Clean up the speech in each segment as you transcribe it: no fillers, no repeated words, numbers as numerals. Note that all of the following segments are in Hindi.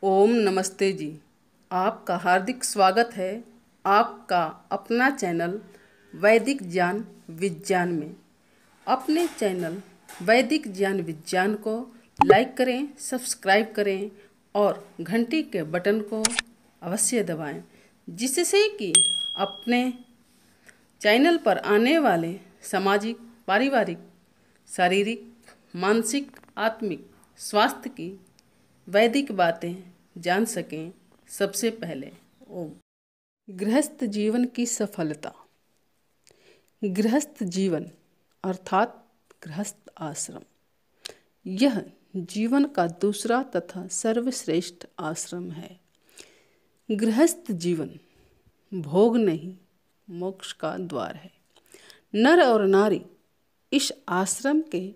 ओम नमस्ते जी। आपका हार्दिक स्वागत है आपका अपना चैनल वैदिक ज्ञान विज्ञान में। अपने चैनल वैदिक ज्ञान विज्ञान को लाइक करें, सब्सक्राइब करें और घंटी के बटन को अवश्य दबाएं, जिससे कि अपने चैनल पर आने वाले सामाजिक, पारिवारिक, शारीरिक, मानसिक, आत्मिक स्वास्थ्य की वैदिक बातें जान सकें। सबसे पहले ओम। गृहस्थ जीवन की सफलता। गृहस्थ जीवन अर्थात गृहस्थ आश्रम, यह जीवन का दूसरा तथा सर्वश्रेष्ठ आश्रम है। गृहस्थ जीवन भोग नहीं, मोक्ष का द्वार है। नर और नारी इस आश्रम के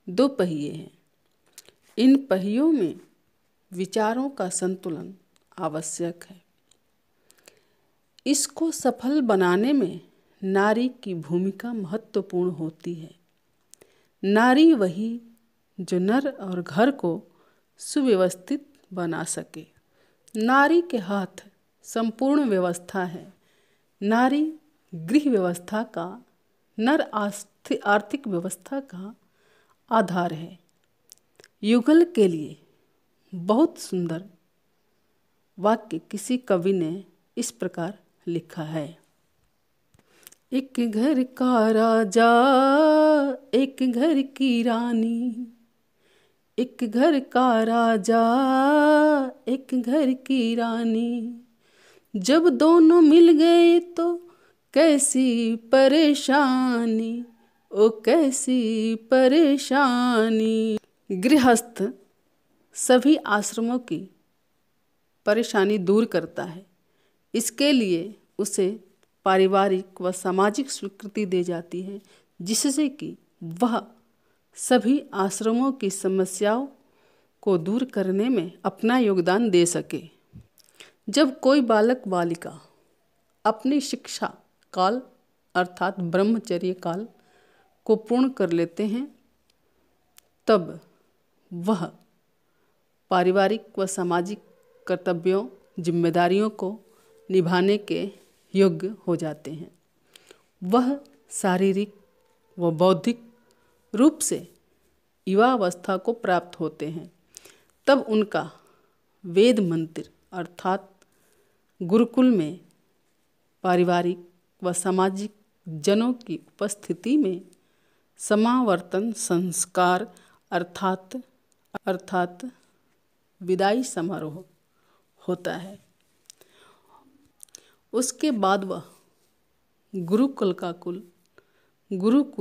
दो पहिए हैं। इन पहियों में विचारों का संतुलन आवश्यक है। इसको सफल बनाने में नारी की भूमिका महत्वपूर्ण होती है। नारी वही जो नर और घर को सुव्यवस्थित बना सके। नारी के हाथ संपूर्ण व्यवस्था है। नारी गृह व्यवस्था का, नर आर्थिक व्यवस्था का आधार है। युगल के लिए बहुत सुंदर वाक्य किसी कवि ने इस प्रकार लिखा है। एक घर का राजा, एक घर की रानी, एक घर का राजा, एक घर की रानी, जब दोनों मिल गए तो कैसी परेशानी, ओ कैसी परेशानी। गृहस्थ सभी आश्रमों की परेशानी दूर करता है। इसके लिए उसे पारिवारिक व सामाजिक स्वीकृति दी जाती है, जिससे कि वह सभी आश्रमों की समस्याओं को दूर करने में अपना योगदान दे सके। जब कोई बालक बालिका अपनी शिक्षा काल अर्थात ब्रह्मचर्य काल को पूर्ण कर लेते हैं, तब वह पारिवारिक व सामाजिक कर्तव्यों, जिम्मेदारियों को निभाने के योग्य हो जाते हैं। वह शारीरिक व बौद्धिक रूप से युवावस्था को प्राप्त होते हैं। तब उनका वेद मंत्र अर्थात गुरुकुल में पारिवारिक व सामाजिक जनों की उपस्थिति में समावर्तन संस्कार अर्थात विदाई समारोह होता है। उसके बाद वह गुरुकुल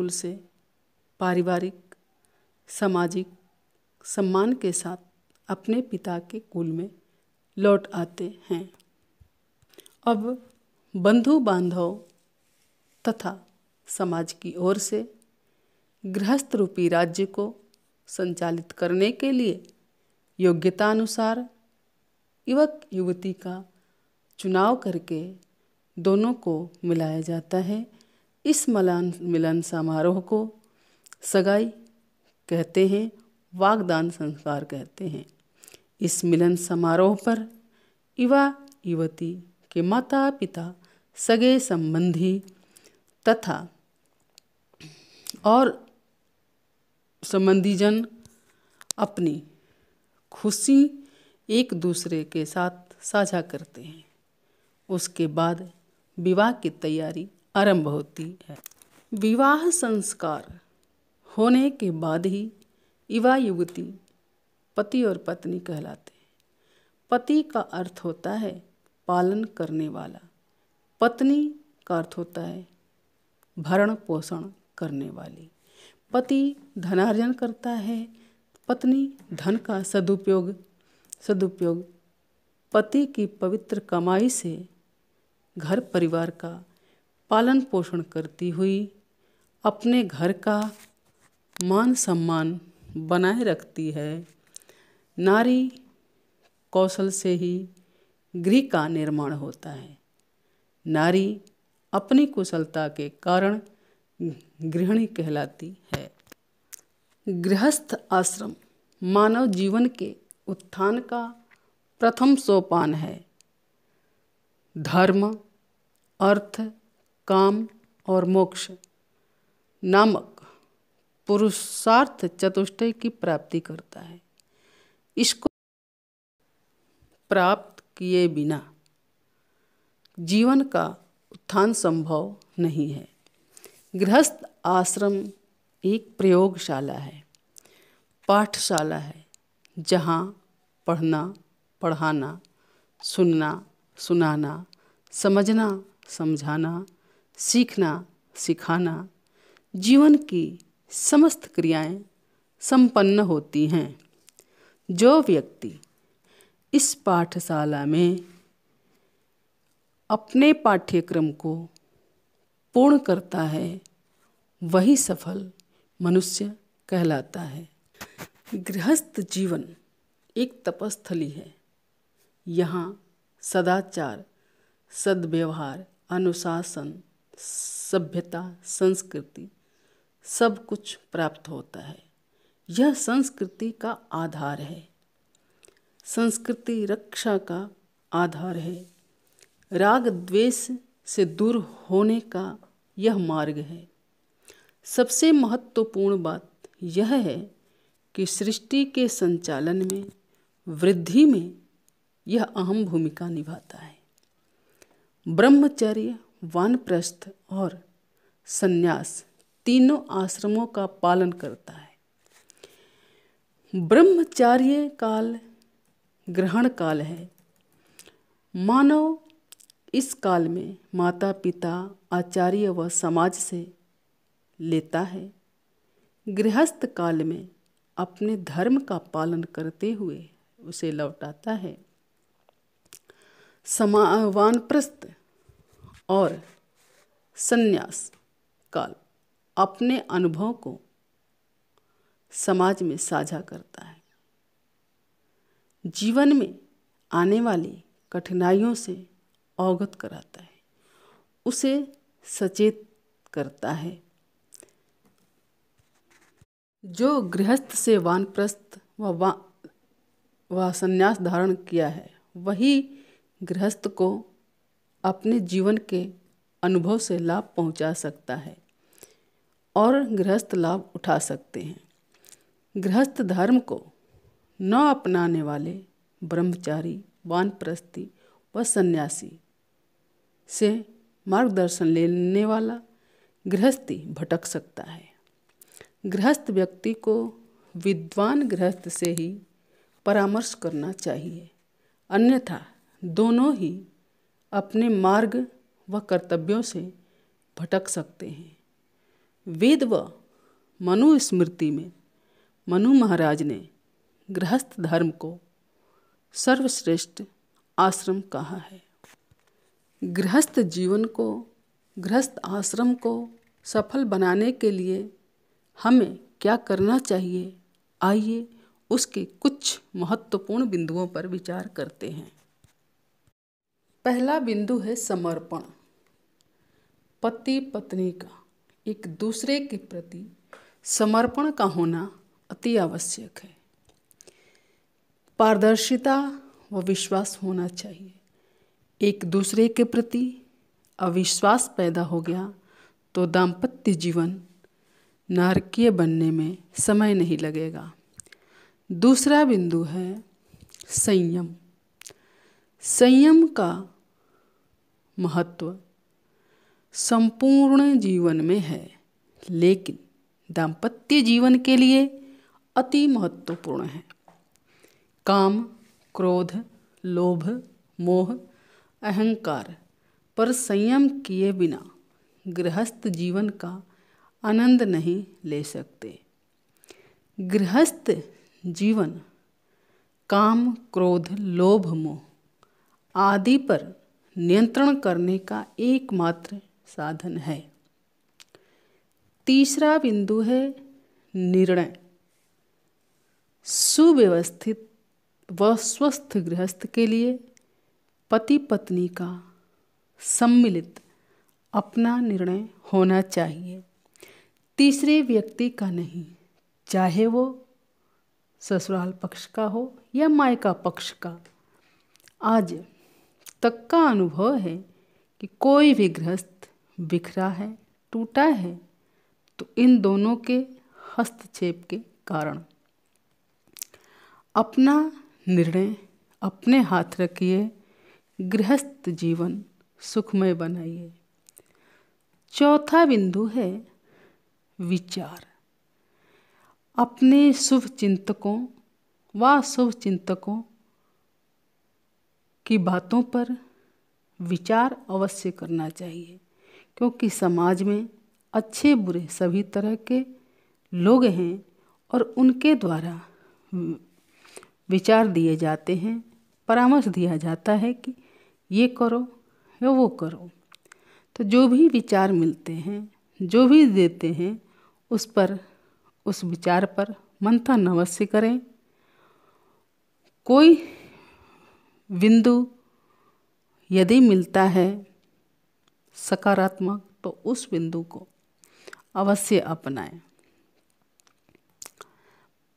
से पारिवारिक सामाजिक सम्मान के साथ अपने पिता के कुल में लौट आते हैं। अब बंधु बांधव तथा समाज की ओर से गृहस्थ रूपी राज्य को संचालित करने के लिए योग्यता अनुसार युवक युवती का चुनाव करके दोनों को मिलाया जाता है। इस मिलन समारोह को सगाई कहते हैं, वागदान संस्कार कहते हैं। इस मिलन समारोह पर युवा युवती के माता पिता, सगे संबंधी तथा और संबंधीजन अपनी खुशी एक दूसरे के साथ साझा करते हैं। उसके बाद विवाह की तैयारी आरंभ होती है। विवाह संस्कार होने के बाद ही युवा युवती पति और पत्नी कहलाते हैं। पति का अर्थ होता है पालन करने वाला, पत्नी का अर्थ होता है भरण पोषण करने वाली। पति धनार्जन करता है, पत्नी धन का सदुपयोग पति की पवित्र कमाई से घर परिवार का पालन पोषण करती हुई अपने घर का मान सम्मान बनाए रखती है। नारी कौशल से ही गृह का निर्माण होता है। नारी अपनी कुशलता के कारण गृहिणी कहलाती है। गृहस्थ आश्रम मानव जीवन के उत्थान का प्रथम सोपान है धर्म, अर्थ, काम और मोक्ष नामक पुरुषार्थ चतुष्टय की प्राप्ति करता है। इसको प्राप्त किए बिना जीवन का उत्थान संभव नहीं है। गृहस्थ आश्रम एक प्रयोगशाला है, पाठशाला है, जहाँ पढ़ना, पढ़ाना, सुनना, सुनाना, समझना, समझाना, सीखना, सिखाना, जीवन की समस्त क्रियाएं संपन्न होती हैं। जो व्यक्ति इस पाठशाला में अपने पाठ्यक्रम को पूर्ण करता है वही सफल मनुष्य कहलाता है। गृहस्थ जीवन एक तपस्थली है। यहाँ सदाचार, सद्व्यवहार, अनुशासन, सभ्यता, संस्कृति सब कुछ प्राप्त होता है। यह संस्कृति का आधार है। संस्कृति रक्षा का आधार है। राग द्वेष से दूर होने का यह मार्ग है। सबसे महत्वपूर्ण बात यह है कि सृष्टि के संचालन में, वृद्धि में यह अहम भूमिका निभाता है। ब्रह्मचर्य, वानप्रस्थ और संन्यास तीनों आश्रमों का पालन करता है। ब्रह्मचर्य काल ग्रहण काल है। मानव इस काल में माता पिता, आचार्य व समाज से लेता है। गृहस्थ काल में अपने धर्म का पालन करते हुए उसे लौटाता है। वानप्रस्थ और संन्यास काल अपने अनुभव को समाज में साझा करता है। जीवन में आने वाली कठिनाइयों से अवगत कराता है, उसे सचेत करता है। जो गृहस्थ से वानप्रस्थ व संन्यास धारण किया है वही गृहस्थ को अपने जीवन के अनुभव से लाभ पहुंचा सकता है और गृहस्थ लाभ उठा सकते हैं। गृहस्थ धर्म को न अपनाने वाले ब्रह्मचारी, वानप्रस्थी व सन्यासी से मार्गदर्शन लेने वाला गृहस्थी भटक सकता है। गृहस्थ व्यक्ति को विद्वान गृहस्थ से ही परामर्श करना चाहिए, अन्यथा दोनों ही अपने मार्ग व कर्तव्यों से भटक सकते हैं। वेद व मनुस्मृति में मनु महाराज ने गृहस्थ धर्म को सर्वश्रेष्ठ आश्रम कहा है। गृहस्थ जीवन को, गृहस्थ आश्रम को सफल बनाने के लिए हमें क्या करना चाहिए, आइए उसके कुछ महत्वपूर्ण बिंदुओं पर विचार करते हैं। पहला बिंदु है समर्पण। पति पत्नी का एक दूसरे के प्रति समर्पण का होना अति आवश्यक है। पारदर्शिता व विश्वास होना चाहिए। एक दूसरे के प्रति अविश्वास पैदा हो गया तो दाम्पत्य जीवन नारकीय बनने में समय नहीं लगेगा। दूसरा बिंदु है संयम। संयम का महत्व संपूर्ण जीवन में है, लेकिन दाम्पत्य जीवन के लिए अति महत्वपूर्ण है। काम, क्रोध, लोभ, मोह, अहंकार पर संयम किए बिना गृहस्थ जीवन का आनंद नहीं ले सकते। गृहस्थ जीवन काम, क्रोध, लोभ, मोह आदि पर नियंत्रण करने का एकमात्र साधन है। तीसरा बिंदु है निर्णय। सुव्यवस्थित व स्वस्थ गृहस्थ के लिए पति पत्नी का सम्मिलित अपना निर्णय होना चाहिए, तीसरे व्यक्ति का नहीं, चाहे वो ससुराल पक्ष का हो या मायका पक्ष का। आज तक का अनुभव है कि कोई भी गृहस्थ बिखरा है, टूटा है, तो इन दोनों के हस्तक्षेप के कारण। अपना निर्णय अपने हाथ रखिए, गृहस्थ जीवन सुखमय बनाइए। चौथा बिंदु है विचार। अपने शुभ चिंतकों व शुभ चिंतकों की बातों पर विचार अवश्य करना चाहिए, क्योंकि समाज में अच्छे बुरे सभी तरह के लोग हैं और उनके द्वारा विचार दिए जाते हैं, परामर्श दिया जाता है कि ये करो या वो करो। तो जो भी विचार मिलते हैं, जो भी देते हैं, उस विचार पर मंथन अवश्य करें। कोई बिंदु यदि मिलता है सकारात्मक, तो उस बिंदु को अवश्य अपनाएं।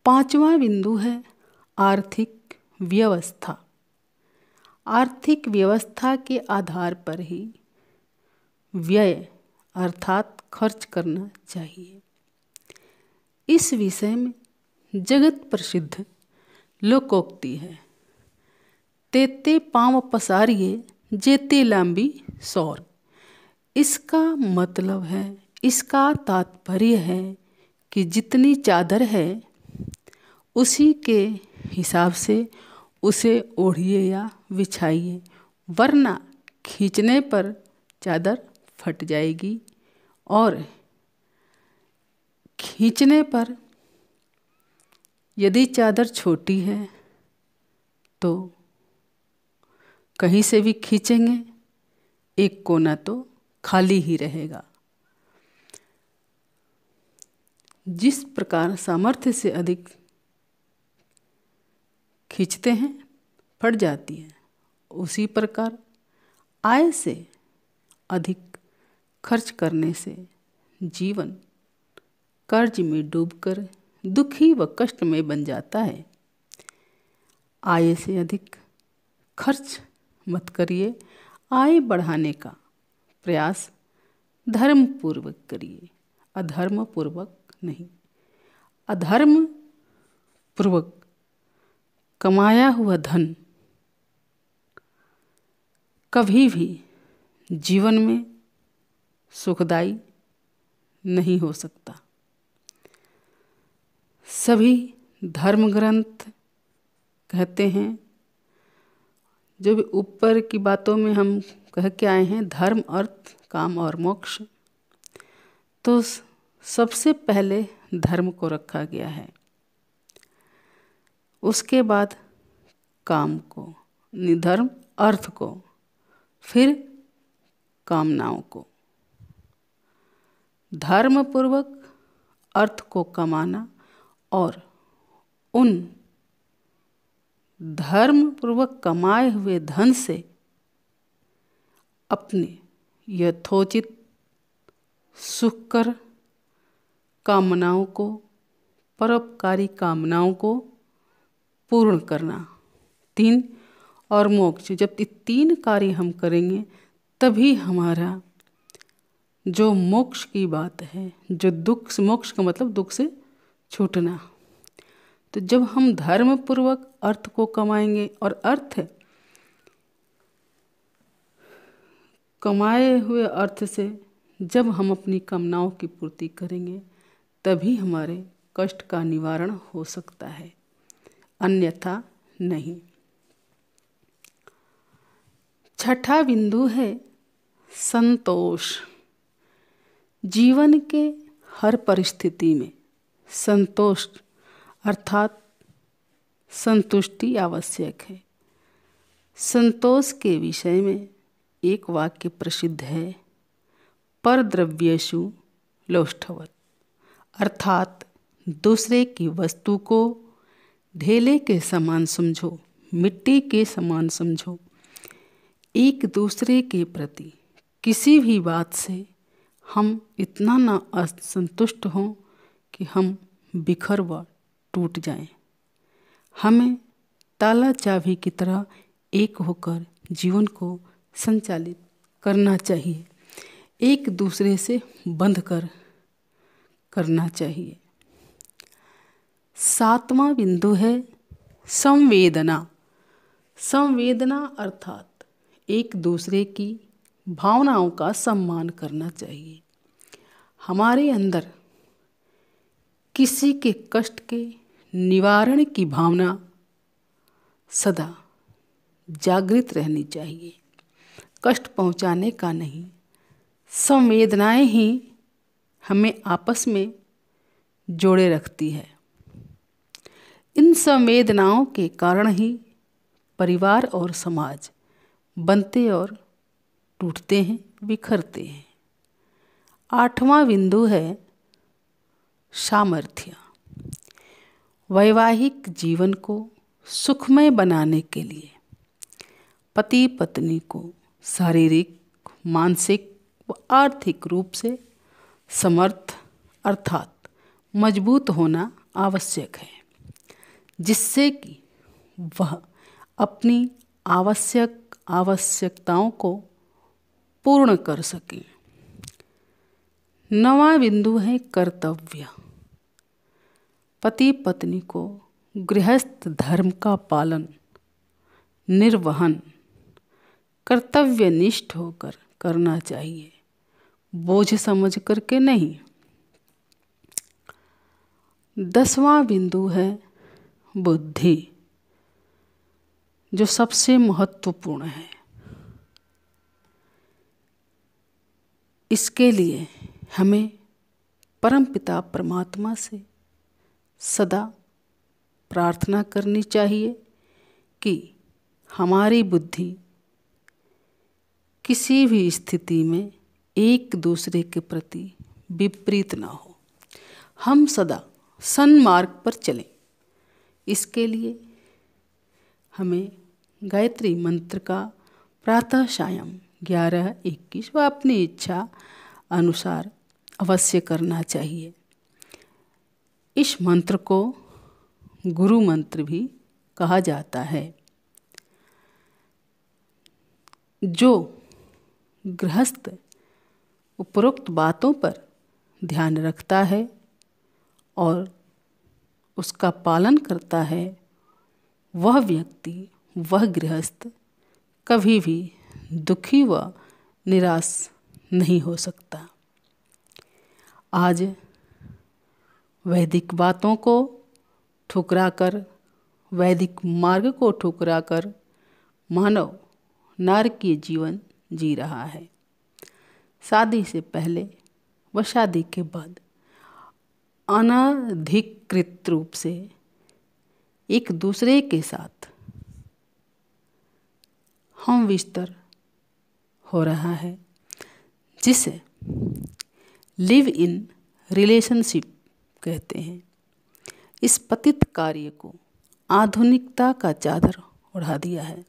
पांचवा बिंदु है आर्थिक व्यवस्था। आर्थिक व्यवस्था के आधार पर ही व्यय अर्थात खर्च करना चाहिए। इस विषय में जगत प्रसिद्ध लोकोक्ति है, तेते पाँव पसारिए जेते लांबी सौर। इसका मतलब है, इसका तात्पर्य है कि जितनी चादर है उसी के हिसाब से उसे ओढ़िए या बिछाइए, वरना खींचने पर चादर फट जाएगी और खींचने पर यदि चादर छोटी है तो कहीं से भी खींचेंगे एक कोना तो खाली ही रहेगा। जिस प्रकार सामर्थ्य से अधिक खींचते हैं फट जाती है, उसी प्रकार आय से अधिक खर्च करने से जीवन कर्ज में डूबकर दुखी व कष्ट में बन जाता है। आय से अधिक खर्च मत करिए, आय बढ़ाने का प्रयास धर्म पूर्वक करिए, अधर्म पूर्वक नहीं। अधर्म पूर्वक कमाया हुआ धन कभी भी जीवन में सुखदायी नहीं हो सकता। सभी धर्म ग्रंथ कहते हैं, जो भी ऊपर की बातों में हम कह के आए हैं, धर्म अर्थ काम और मोक्ष, तो सबसे पहले धर्म को रखा गया है, उसके बाद काम को, धर्म अर्थ को, फिर कामनाओं को। धर्म पूर्वक अर्थ को कमाना और उन धर्म पूर्वक कमाए हुए धन से अपने यथोचित सुखकर कामनाओं को, परोपकारी कामनाओं को पूर्ण करना। 3 और मोक्ष, जब ये 3 कार्य हम करेंगे तभी हमारा जो मोक्ष की बात है, जो दुख से, मोक्ष का मतलब दुख से छूटना। तो जब हम धर्म पूर्वक अर्थ को कमाएंगे और अर्थ कमाए हुए अर्थ से जब हम अपनी कामनाओं की पूर्ति करेंगे तभी हमारे कष्ट का निवारण हो सकता है, अन्यथा नहीं। छठा बिंदु है संतोष। जीवन के हर परिस्थिति में संतोष अर्थात संतुष्टि आवश्यक है। संतोष के विषय में एक वाक्य प्रसिद्ध है, परद्रव्येषु लोष्ठवत्, अर्थात दूसरे की वस्तु को ढेले के समान समझो, मिट्टी के समान समझो। एक दूसरे के प्रति किसी भी बात से हम इतना ना असंतुष्ट हों कि हम बिखर व टूट जाएं। हमें ताला चाबी की तरह एक होकर जीवन को संचालित करना चाहिए, एक दूसरे से बंध कर करना चाहिए। 7वां बिंदु है संवेदना। संवेदना अर्थात एक दूसरे की भावनाओं का सम्मान करना चाहिए। हमारे अंदर किसी के कष्ट के निवारण की भावना सदा जागृत रहनी चाहिए, कष्ट पहुंचाने का नहीं। संवेदनाएं ही हमें आपस में जोड़े रखती है। इन संवेदनाओं के कारण ही परिवार और समाज बनते और टूटते हैं, बिखरते हैं। 8वां बिंदु है सामर्थ्य। वैवाहिक जीवन को सुखमय बनाने के लिए पति पत्नी को शारीरिक, मानसिक व आर्थिक रूप से समर्थ अर्थात मजबूत होना आवश्यक है, जिससे कि वह अपनी आवश्यकताओं को पूर्ण कर सके। 9वां बिंदु है कर्तव्य। पति पत्नी को गृहस्थ धर्म का पालन, निर्वहन कर्तव्यनिष्ठ होकर करना चाहिए, बोझ समझ करके नहीं। 10वां बिंदु है बुद्धि, जो सबसे महत्वपूर्ण है। इसके लिए हमें परमपिता परमात्मा से सदा प्रार्थना करनी चाहिए कि हमारी बुद्धि किसी भी स्थिति में एक दूसरे के प्रति विपरीत ना हो, हम सदा सन्मार्ग पर चलें। इसके लिए हमें गायत्री मंत्र का प्रातः सायं 11-21 व अपनी इच्छा अनुसार अवश्य करना चाहिए। इस मंत्र को गुरु मंत्र भी कहा जाता है। जो गृहस्थ उपरोक्त बातों पर ध्यान रखता है और उसका पालन करता है, वह व्यक्ति, वह गृहस्थ कभी भी दुखी व निराश नहीं हो सकता। आज वैदिक बातों को ठुकराकर, वैदिक मार्ग को ठुकराकर मानव नारकीय जीवन जी रहा है। शादी से पहले व शादी के बाद अनधिकृत रूप से एक दूसरे के साथ हम विस्तर हो रहा है, जिसे लिव इन रिलेशनशिप कहते हैं। इस पतित कार्य को आधुनिकता का चादर ओढ़ा दिया है।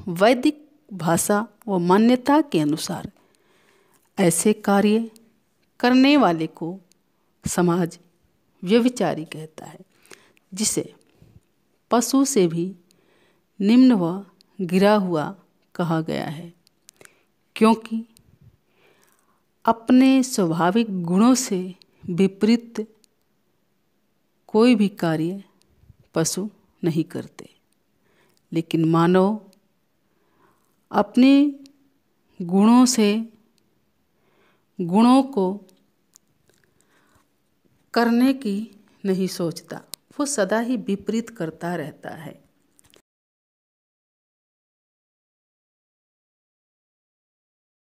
वैदिक भाषा व मान्यता के अनुसार ऐसे कार्य करने वाले को समाज व्यभिचारी कहता है, जिसे पशु से भी निम्न व गिरा हुआ कहा गया है, क्योंकि अपने स्वाभाविक गुणों से विपरीत कोई भी कार्य पशु नहीं करते, लेकिन मानव अपने गुणों को करने की नहीं सोचता, वो सदा ही विपरीत करता रहता है।